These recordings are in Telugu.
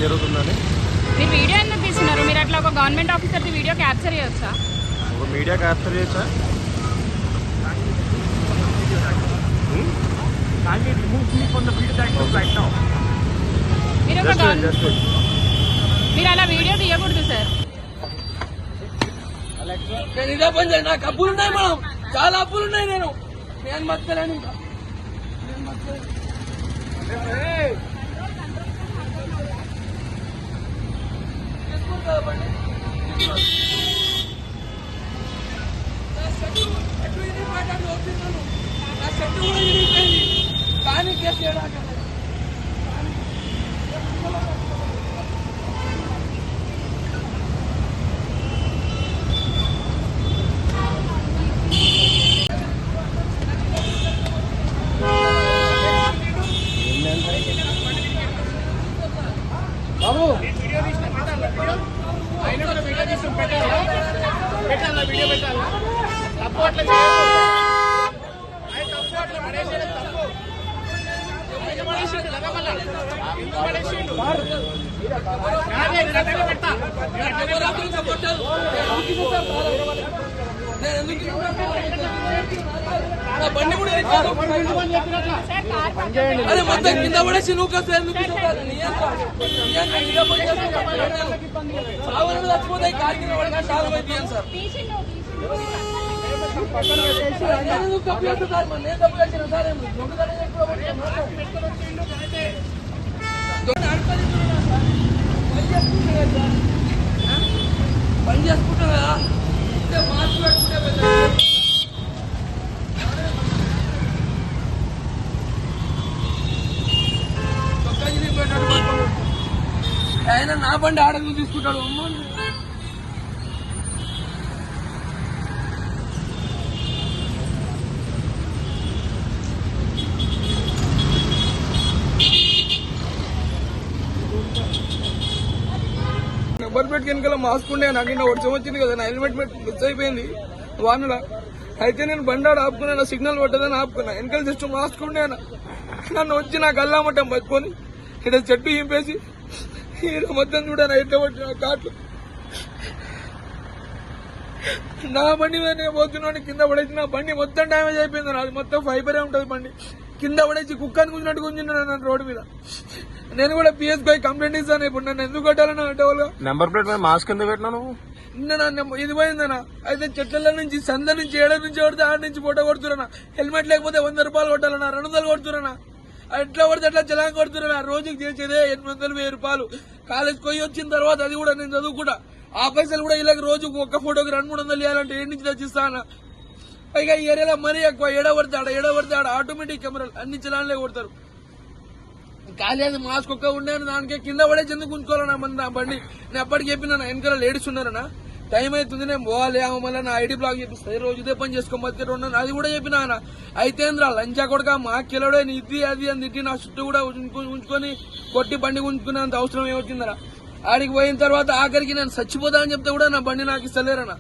జరుగుతుందని. మీరు వీడియో ఎందుకు తీస్తున్నారు? మీరు అట్లా ఒక గవర్నమెంట్ ఆఫీసర్ది వీడియో క్యాప్చర్ చేయొచ్చా? ఒక మీడియా క్యాప్చర్ చేయొచ్చా? మీరు అలా వీడియో తీయకూడదు సార్. ఇదే పని చేయండి. నాకు అప్పులు ఉన్నాయి మేడం, చాలా అప్పులు ఉన్నాయి. నేను మర్చిపోయాను. ఇంకా కానీ కేసు చేయడానికి బాబు పెట్టాలా వీడియో పెట్టాలా? తప్పు అట్లా బండి కూడా అదే మొత్తం కింద పడేసి నువ్వు కాస్త చచ్చిపోతాయి. కారు కింద పడగా చాలా మంది తీయండి సార్. నేను తప్పు చేస్తాను సార్, నేను తప్పు చేసిన సార్. పని చేసుకుంటాం కదా, మార్చి పెట్టుకుంటే ఆయన నా బండి ఆడలు తీసుకుంటాడు. నెంబర్ ప్లేట్ వెనకాల మాస్క్ ఉండే నాకు నిన్న వర్షం వచ్చింది కదా, నా హెల్మెట్ మిస్ అయిపోయింది వానల. అయితే నేను బండి ఆడ ఆపుకున్నా, సిగ్నల్ పట్టదని ఆపుకున్నా. వెనకాల జస్ట్ మాస్క్ ఉండే నన్ను వచ్చి నాకు అల్లామట్టం పట్టుకొని ఇక్కడ చెట్టు ఇంపేసి మొత్తం చూడాను ఎట్లా పట్టిన కాట్లు. నా బండి మీద పోతున్నాను, కింద పడేసి నా బండి మొత్తం డ్యామేజ్ అయిపోయింది. అది మొత్తం ఫైబరే ఉంటుంది బండి. కింద పడేసి కుక్కని కూర్చున్నట్టు కూర్చున్నాను నన్ను రోడ్డు మీద. నేను కూడా పిఎస్ పోయి కంప్లైంట్ ఇస్తాను. ఇప్పుడు నన్ను ఎందుకు కొట్టాలని అడ్డవాళ్ళ నెంబర్ ప్లేట్ మీద మాస్క్ ఎందుకు పెట్టినాను? ఇది పోయిందనా? అయితే చెట్ల నుంచి సంద నుంచి ఏడ నుంచి కొడితే ఆడ నుంచి ఫోటో కొడుతున్నా. హెల్మెట్ లేకపోతే 100 రూపాయలు కొట్టాలన్నా, 200 కొడుతున్నా. ఎట్లా పడితే అట్లా చలాన్ కొడుతున్నా. రోజుకి చేసేదే 800, 1000 రూపాయలు. కాలేజ్ పోయి వచ్చిన తర్వాత అది కూడా నేను చదువుకుంటా. ఆ పైసలు కూడా ఇలాగ రోజుకు ఒక్క ఫోటోకి 200-300 ఇవ్వాలంటే ఏడు నుంచి తెచ్చిస్తాను. పైగా ఈ ఏరియాలో మరీ ఎక్కువ. ఏడబడితే ఆడ ఆటోమేటిక్ కెమెరాలు అన్ని చలాన్లే కొడతారు. కాలేదు మాస్క్ ఒక్క ఉండేది, దానికే కింద పడేసి ఎందుకు ఉంచుకోవాలన్నా నా బండి. నేను అప్పటికి చెప్పినా వెనకాల లేడీస్ ఉన్నారన్నా, టైం అవుతుంది నేను పోవాలి, మళ్ళీ నా ఐడి బ్లాక్ చేపిస్తాయి, రోజు ఇదే పని చేసుకో బతికేట ఉన్నాను. అది కూడా చెప్పినా అన్న. అయితే లంచా కొడుక మాకెళ్ళడే ఇది అది అని తిట్టి నా చుట్టూ కూడా ఉంచుకొని కొట్టి బండి ఉంచుకునేంత అవసరం ఏమొచ్చిందరా. ఆడికి పోయిన తర్వాత ఆఖరికి నేను చచ్చిపోతా అని చెప్తే కూడా నా బండి నాకు ఇస్తలేరన్నా.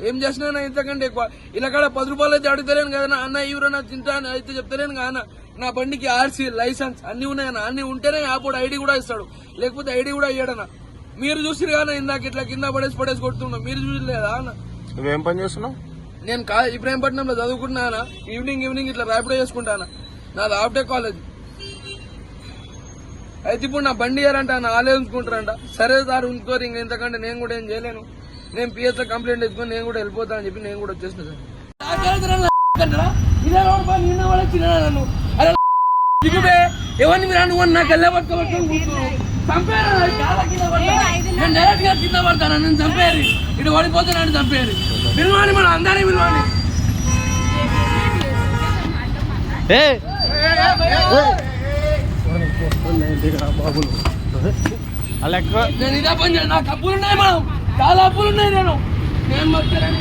ఏం చేసినా ఇంతకంటే ఎక్కువ. ఇలా కాడ 10 రూపాయలు అయితే అడుగుతలేను కదా అన్న, ఎవరన్నా తింటా అని అయితే చెప్తలేను కదా. నా బండికి ఆర్సీ, లైసెన్స్ అన్ని ఉన్నాయన్న. అన్ని ఉంటేనే అప్పుడు ఐడి కూడా ఇస్తాడు, లేకపోతే ఐడి కూడా ఇయ్యాడన్నా. మీరు చూసిరు కానీ ఇందాక ఇట్లా కింద పడేసి కొడుతున్నా, మీరు చూడలేదా అన్న? నువ్వేం పని చేస్తున్నావు? నేను ఇబ్రాహీంపట్నంలో చదువుకుంటున్నా. ఈవినింగ్ ఇట్లా ర్యాపిడో చేసుకుంటానా. నాది హాఫ్ డే కాలేజ్. అయితే ఇప్పుడు నా బండి ఇయ్యారంట, ఆలే ఉంచుకుంటారంట. సరే సార్ ఉంచుకోరు, ఇంతకంటే నేను కూడా ఏం చేయలేను. నేను పిఎస్ లో కంప్లైంట్ వేసుకొని నేను కూడా వెళ్ళిపోతా అని చెప్పి నేను కూడా వచ్చేసిన సార్. ఎవరిని మీరు అనుకోని నాకు వెళ్ళే పట్టుకోబట్టుకొని చంపారు. డైరెక్ట్ గా కింద పడతాను, నేను చంపేయాలి. ఇటు ఓడిపోతాను, చంపేయాలి. పిలవాలి, మనం అందరినీ పిలవాలి. నేను ఇదే పని చేయాలి. నాకు అప్పులు ఉన్నాయి మనం, చాలా అప్పులు ఉన్నాయి. నేను మర్చిపోయాను.